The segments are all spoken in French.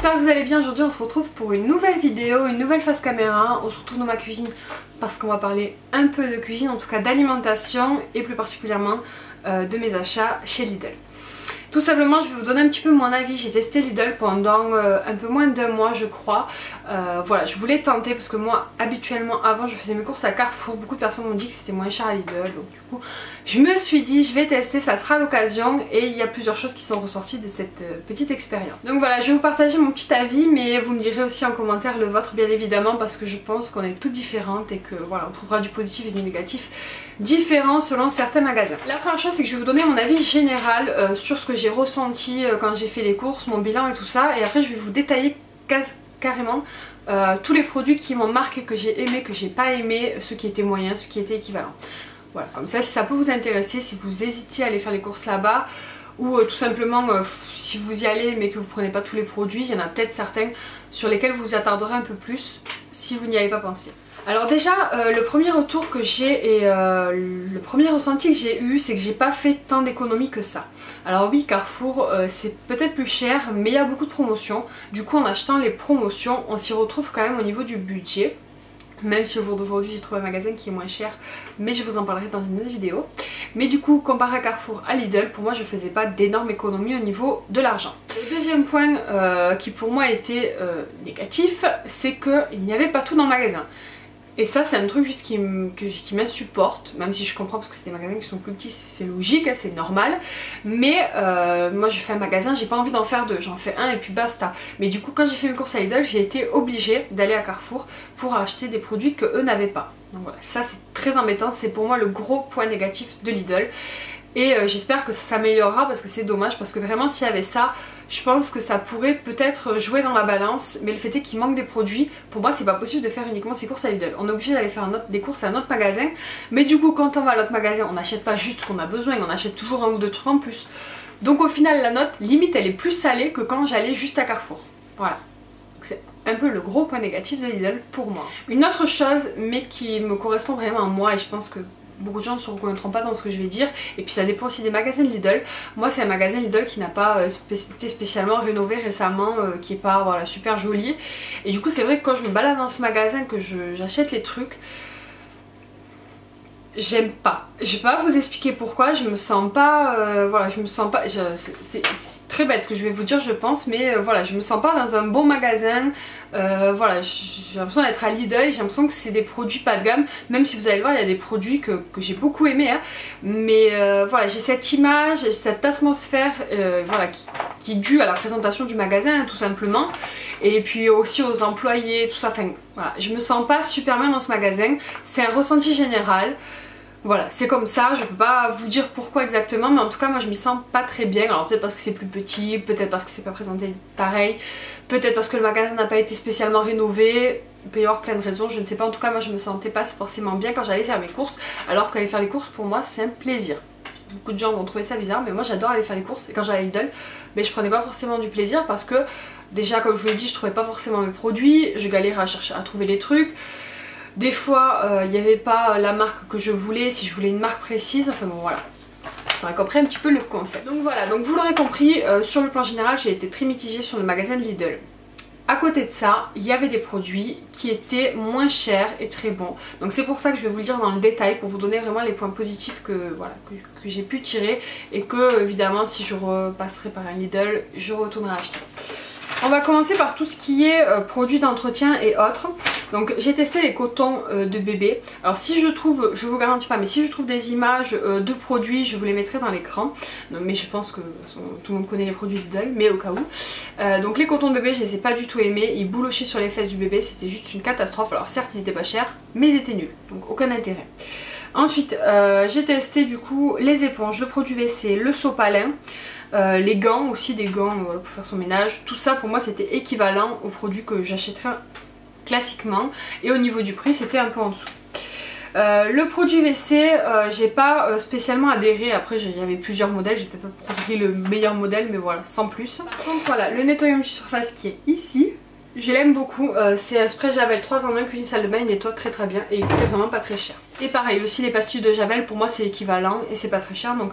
j'espère que vous allez bien. Aujourd'hui on se retrouve pour une nouvelle vidéo, une nouvelle face caméra. On se retrouve dans ma cuisine parce qu'on va parler un peu de cuisine, en tout cas d'alimentation et plus particulièrement de mes achats chez Lidl. Tout simplement, je vais vous donner un petit peu mon avis. J'ai testé Lidl pendant un peu moins d'1 mois je crois. Voilà, je voulais tenter parce que moi habituellement avant je faisais mes courses à Carrefour. Beaucoup de personnes m'ont dit que c'était moins cher à Lidl, donc du coup je me suis dit je vais tester, ça sera l'occasion. Et il y a plusieurs choses qui sont ressorties de cette petite expérience. Donc voilà, je vais vous partager mon petit avis, mais vous me direz aussi en commentaire le vôtre bien évidemment, parce que je pense qu'on est toutes différentes et que voilà, on trouvera du positif et du négatif différents selon certains magasins. La première chose, c'est que je vais vous donner mon avis général sur ce que j'ai ressenti quand j'ai fait les courses, mon bilan et tout ça, et après je vais vous détailler carrément tous les produits qui m'ont marqué, que j'ai aimé, que j'ai pas aimé, ceux qui étaient moyens, ceux qui étaient équivalents. Voilà, comme ça si ça peut vous intéresser, si vous hésitiez à aller faire les courses là-bas, ou tout simplement si vous y allez mais que vous prenez pas tous les produits, il y en a peut-être certains sur lesquels vous vous attarderez un peu plus si vous n'y avez pas pensé. Alors déjà, le premier retour que j'ai et le premier ressenti que j'ai eu, c'est que j'ai pas fait tant d'économies que ça. Alors oui, Carrefour c'est peut-être plus cher, mais il y a beaucoup de promotions. Du coup en achetant les promotions, on s'y retrouve quand même au niveau du budget. Même si au jour d'aujourd'hui j'ai trouvé un magasin qui est moins cher, mais je vous en parlerai dans une autre vidéo. Mais du coup, comparé à Carrefour, à Lidl, pour moi je faisais pas d'énormes économies au niveau de l'argent. Le deuxième point qui pour moi était négatif, c'est qu'il n'y avait pas tout dans le magasin. Et ça c'est un truc juste qui m'insupporte, même si je comprends parce que c'est des magasins qui sont plus petits, c'est logique, c'est normal. Mais moi je fais un magasin, j'ai pas envie d'en faire deux, j'en fais un et puis basta. Mais du coup quand j'ai fait mes courses à Lidl, j'ai été obligée d'aller à Carrefour pour acheter des produits que eux n'avaient pas. Donc voilà, ça c'est très embêtant, c'est pour moi le gros point négatif de Lidl. Et j'espère que ça s'améliorera parce que c'est dommage, parce que vraiment s'il y avait ça, je pense que ça pourrait peut-être jouer dans la balance. Mais le fait est qu'il manque des produits. Pour moi c'est pas possible de faire uniquement ses courses à Lidl. On est obligé d'aller faire des courses à un autre magasin. Mais du coup quand on va à l'autre magasin, on n'achète pas juste ce qu'on a besoin, on achète toujours un ou deux trucs en plus. Donc au final la note limite elle est plus salée que quand j'allais juste à Carrefour. Voilà. C'est un peu le gros point négatif de Lidl pour moi. Une autre chose, mais qui me correspond vraiment à moi, et je pense que beaucoup de gens ne se reconnaîtront pas dans ce que je vais dire, et puis ça dépend aussi des magasins de Lidl. Moi c'est un magasin Lidl qui n'a pas été spécialement rénové récemment, qui est pas voilà, super joli. Et du coup c'est vrai que quand je me balade dans ce magasin, que j'achète les trucs, j'aime pas. Je vais pas vous expliquer pourquoi, je me sens pas, voilà, je me sens pas, c'est très bête ce que je vais vous dire je pense, mais voilà, je me sens pas dans un bon magasin. Voilà, j'ai l'impression d'être à Lidl, j'ai l'impression que c'est des produits pas de gamme, même si vous allez le voir il y a des produits que j'ai beaucoup aimé, hein. Mais voilà, j'ai cette image, cette atmosphère voilà, qui est due à la présentation du magasin, hein, tout simplement, et puis aussi aux employés, tout ça, enfin voilà, je me sens pas super bien dans ce magasin, c'est un ressenti général. Voilà, c'est comme ça, je peux pas vous dire pourquoi exactement, mais en tout cas moi je m'y sens pas très bien. Alors peut-être parce que c'est plus petit, peut-être parce que c'est pas présenté pareil, peut-être parce que le magasin n'a pas été spécialement rénové, il peut y avoir plein de raisons, je ne sais pas. En tout cas moi je me sentais pas forcément bien quand j'allais faire mes courses, alors qu'aller faire les courses pour moi c'est un plaisir. Beaucoup de gens vont trouver ça bizarre, mais moi j'adore aller faire les courses, et quand j'allais à Lidl, mais je prenais pas forcément du plaisir parce que déjà comme je vous l'ai dit, je trouvais pas forcément mes produits, je galérais à chercher à trouver les trucs. Des fois il n'y avait pas la marque que je voulais, si je voulais une marque précise, enfin bon voilà. Vous aurez compris un petit peu le concept. Donc voilà, donc vous l'aurez compris, sur le plan général j'ai été très mitigée sur le magasin de Lidl. À côté de ça, il y avait des produits qui étaient moins chers et très bons. Donc c'est pour ça que je vais vous le dire dans le détail, pour vous donner vraiment les points positifs que, voilà, que j'ai pu tirer. Et que évidemment si je repasserai par un Lidl, je retournerai acheter. On va commencer par tout ce qui est produits d'entretien et autres. Donc j'ai testé les cotons de bébé. Alors si je trouve, je vous garantis pas, mais si je trouve des images de produits, je vous les mettrai dans l'écran. Mais je pense que de toute façon, tout le monde connaît les produits Lidl, mais au cas où. Donc les cotons de bébé, je les ai pas du tout aimés. Ils boulochaient sur les fesses du bébé, c'était juste une catastrophe. Alors certes ils étaient pas chers, mais ils étaient nuls, donc aucun intérêt. Ensuite j'ai testé du coup les éponges, le produit WC, le sopalin. Les gants aussi, des gants voilà, pour faire son ménage. Tout ça pour moi c'était équivalent aux produits que j'achèterais classiquement. Et au niveau du prix c'était un peu en dessous. Le produit WC, j'ai pas spécialement adhéré. Après il y avait plusieurs modèles, j'ai peut-être pas pris le meilleur modèle, mais voilà, sans plus. Par contre voilà, le nettoyant de surface qui est ici, je l'aime beaucoup, c'est un spray Javel 3 en 1 cuisine salle de bain, il nettoie très très bien et il coûte vraiment pas très cher. Et pareil aussi les pastilles de Javel pour moi c'est équivalent et c'est pas très cher, donc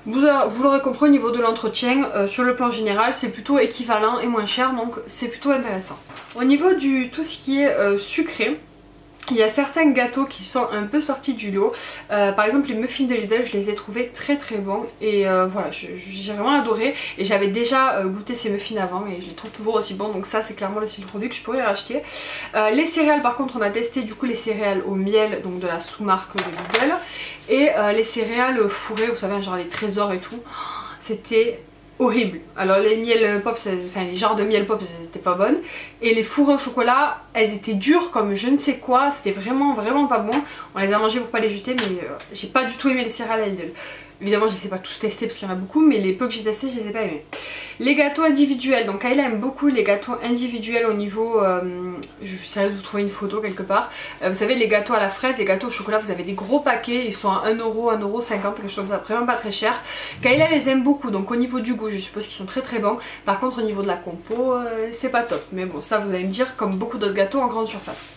Vous l'aurez compris, au niveau de l'entretien, sur le plan général c'est plutôt équivalent et moins cher, donc c'est plutôt intéressant. Au niveau du tout ce qui est sucré, il y a certains gâteaux qui sont un peu sortis du lot. Par exemple les muffins de Lidl, je les ai trouvés très très bons. Et voilà, j'ai vraiment adoré. Et j'avais déjà goûté ces muffins avant et je les trouve toujours aussi bons. Donc ça c'est clairement le style de produit que je pourrais racheter. Les céréales par contre, on a testé du coup les céréales au miel, donc de la sous-marque de Lidl. Et les céréales fourrées, vous savez, genre les trésors et tout. C'était horrible. Alors les miel pop, enfin les genres de miel pop, c'était pas bonnes. Et les fourrés au chocolat, elles étaient dures comme je ne sais quoi. C'était vraiment pas bon. On les a mangées pour pas les jeter, mais j'ai pas du tout aimé les céréales à Lidl. Évidemment je les ai pas tous testés parce qu'il y en a beaucoup, mais les peu que j'ai testés je les ai pas aimés. Les gâteaux individuels, donc Kayla aime beaucoup les gâteaux individuels au niveau, je suis sérieuse de vous trouver une photo quelque part. Vous savez les gâteaux à la fraise, les gâteaux au chocolat, vous avez des gros paquets, ils sont à 1€, 1,50€, quelque chose comme ça, vraiment pas très cher. Kayla les aime beaucoup, donc au niveau du goût je suppose qu'ils sont très très bons. Par contre au niveau de la compo, c'est pas top, mais bon ça vous allez me dire comme beaucoup d'autres gâteaux en grande surface.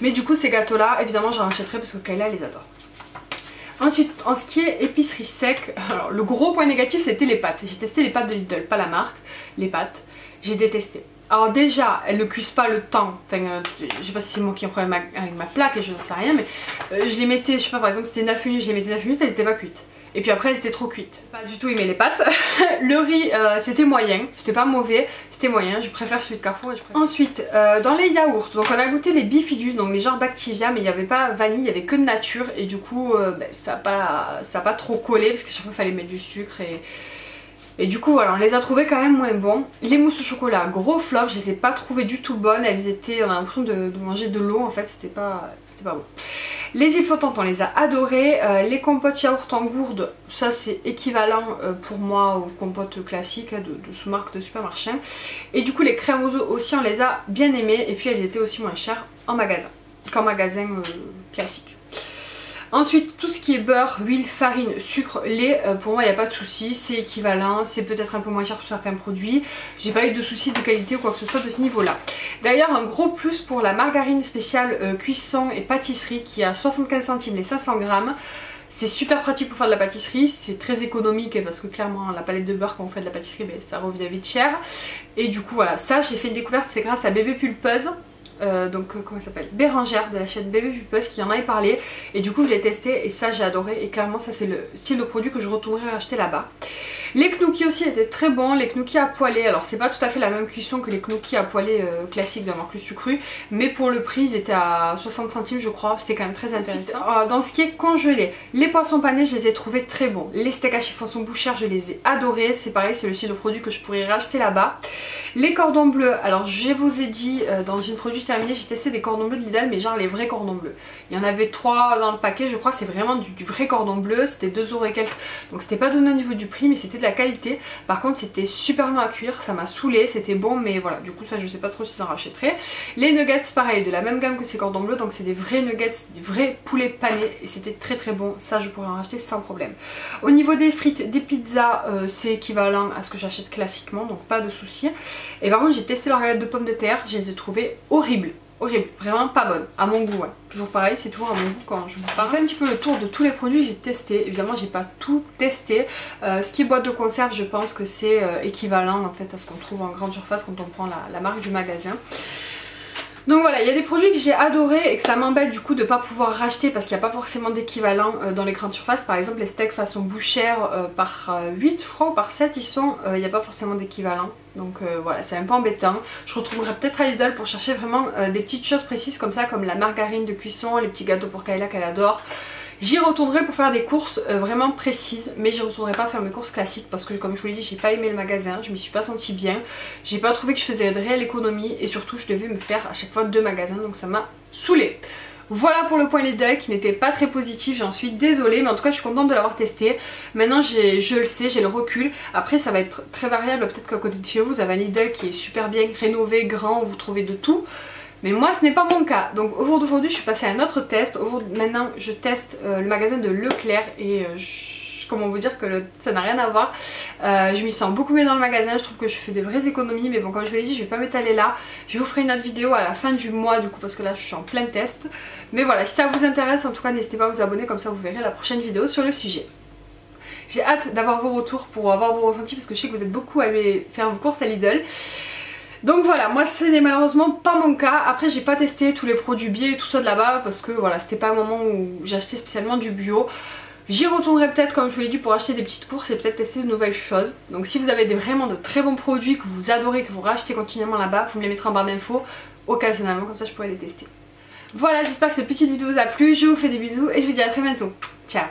Mais du coup ces gâteaux là, évidemment j'en achèterai parce que Kayla les adore. Ensuite, en ce qui est épicerie sec, alors le gros point négatif c'était les pâtes. J'ai testé les pâtes de Lidl, pas la marque, les pâtes, j'ai détesté. Alors déjà, elles ne cuisent pas le temps, enfin je sais pas si c'est moi qui ai un problème avec ma plaque et je ne sais rien, mais je les mettais, je sais pas, par exemple c'était 9 minutes, je les mettais 9 minutes, elles n'étaient pas cuites. Et puis après elles étaient trop cuites. Pas du tout aimé les pâtes. Le riz c'était moyen, c'était pas mauvais, c'était moyen, je préfère celui de Carrefour. Ensuite dans les yaourts, donc on a goûté les Bifidus, donc les genres d'Activia, mais il n'y avait pas vanille, il n'y avait que de nature. Et du coup ça n'a pas trop collé parce qu'à chaque fois il fallait mettre du sucre et du coup voilà, on les a trouvés quand même moins bons. Les mousses au chocolat, gros flop, je les ai pas trouvées du tout bonnes. Elles étaient, on a l'impression de manger de l'eau en fait, c'était pas bon. Les îles flottantes on les a adorées. Les compotes yaourt en gourde, ça c'est équivalent pour moi aux compotes classiques de sous-marque de supermarché. Et du coup les crèmes aux œufs aussi on les a bien aimées. Et puis elles étaient aussi moins chères en magasin qu'en magasin classique. Ensuite tout ce qui est beurre, huile, farine, sucre, lait, pour moi il n'y a pas de souci, c'est équivalent, c'est peut-être un peu moins cher pour certains produits. J'ai pas eu de soucis de qualité ou quoi que ce soit de ce niveau là. D'ailleurs un gros plus pour la margarine spéciale cuisson et pâtisserie qui a 75 centimes les 500 grammes. C'est super pratique pour faire de la pâtisserie, c'est très économique parce que clairement la palette de beurre quand on fait de la pâtisserie ça revient vite cher. Et du coup voilà, ça j'ai fait une découverte, c'est grâce à Bébé Pulpeuse. Donc comment ça s'appelle, Bérangère de la chaîne Bébé Pulpeuse qui en avait parlé et du coup je l'ai testé et ça j'ai adoré et clairement ça c'est le style de produit que je retournerai acheter là-bas. Les knouki aussi étaient très bons, les knouki à poêler, alors c'est pas tout à fait la même cuisson que les knouki à poêler classiques de la marque Le Sucru, mais pour le prix ils étaient à 60 centimes je crois, c'était quand même très intéressant. Dans ce qui est congelé, les poissons panés je les ai trouvés très bons, les steaks hachés façon bouchère je les ai adorés, c'est pareil c'est le style de produit que je pourrais racheter là-bas. Les cordons bleus, alors je vous ai dit dans une produit terminée j'ai testé des cordons bleus de Lidl mais genre les vrais cordons bleus. Il y en avait 3 dans le paquet je crois, c'est vraiment du vrai cordon bleu, c'était 2€ et quelques, donc c'était pas donné au niveau du prix mais c'était de la qualité. Par contre c'était super long à cuire, ça m'a saoulé, c'était bon mais voilà, du coup ça je sais pas trop si j'en rachèterai. Les nuggets pareil, de la même gamme que ces cordons bleus, donc c'est des vrais nuggets, des vrais poulets panés et c'était très très bon, ça je pourrais en racheter sans problème. Au niveau des frites, des pizzas, c'est équivalent à ce que j'achète classiquement donc pas de soucis. Et par contre j'ai testé leur galette de pommes de terre, je les ai trouvées horribles. Horrible, vraiment pas bonne, à mon goût, ouais. Toujours pareil, c'est toujours à mon goût quand je vous parle. J'ai fait un petit peu le tour de tous les produits que j'ai testés, évidemment j'ai pas tout testé. Ce qui est boîte de conserve, je pense que c'est équivalent en fait à ce qu'on trouve en grande surface quand on prend la marque du magasin. Donc voilà, il y a des produits que j'ai adorés et que ça m'embête du coup de ne pas pouvoir racheter parce qu'il n'y a pas forcément d'équivalent dans les grandes surfaces. Par exemple les steaks façon bouchère par 8 je crois ou par 7 ils sont, il n'y a pas forcément d'équivalent. Donc voilà, c'est un peu embêtant. Je retrouverai peut-être à Lidl pour chercher vraiment des petites choses précises comme ça, comme la margarine de cuisson, les petits gâteaux pour Kayla qu'elle adore. J'y retournerai pour faire des courses vraiment précises, mais j'y retournerai pas faire mes courses classiques parce que comme je vous l'ai dit j'ai pas aimé le magasin, je m'y suis pas sentie bien, j'ai pas trouvé que je faisais de réelle économie et surtout je devais me faire à chaque fois 2 magasins donc ça m'a saoulée. Voilà pour le point Lidl qui n'était pas très positif, j'en suis désolée mais en tout cas je suis contente de l'avoir testé. Maintenant je le sais, j'ai le recul, après ça va être très variable, peut-être qu'à côté de chez vous vous avez un Lidl qui est super bien rénové, grand, où vous trouvez de tout. Mais moi ce n'est pas mon cas, donc au jour d'aujourd'hui je suis passée à un autre test. Maintenant je teste le magasin de Leclerc et comment vous dire que ça n'a rien à voir. Je m'y sens beaucoup mieux dans le magasin, je trouve que je fais des vraies économies, mais bon comme je vous l'ai dit je vais pas m'étaler là. Je vous ferai une autre vidéo à la fin du mois du coup parce que là je suis en plein test. Mais voilà, si ça vous intéresse en tout cas n'hésitez pas à vous abonner, comme ça vous verrez la prochaine vidéo sur le sujet. J'ai hâte d'avoir vos retours pour avoir vos ressentis parce que je sais que vous êtes beaucoup à aller faire vos courses à Lidl. Donc voilà, moi ce n'est malheureusement pas mon cas. Après j'ai pas testé tous les produits bio et tout ça de là-bas parce que voilà, c'était pas un moment où j'achetais spécialement du bio. J'y retournerai peut-être comme je vous l'ai dit pour acheter des petites courses et peut-être tester de nouvelles choses. Donc si vous avez vraiment de très bons produits que vous adorez, que vous rachetez continuellement là-bas, vous me les mettrez en barre d'infos occasionnellement, comme ça je pourrais les tester. Voilà, j'espère que cette petite vidéo vous a plu, je vous fais des bisous et je vous dis à très bientôt. Ciao.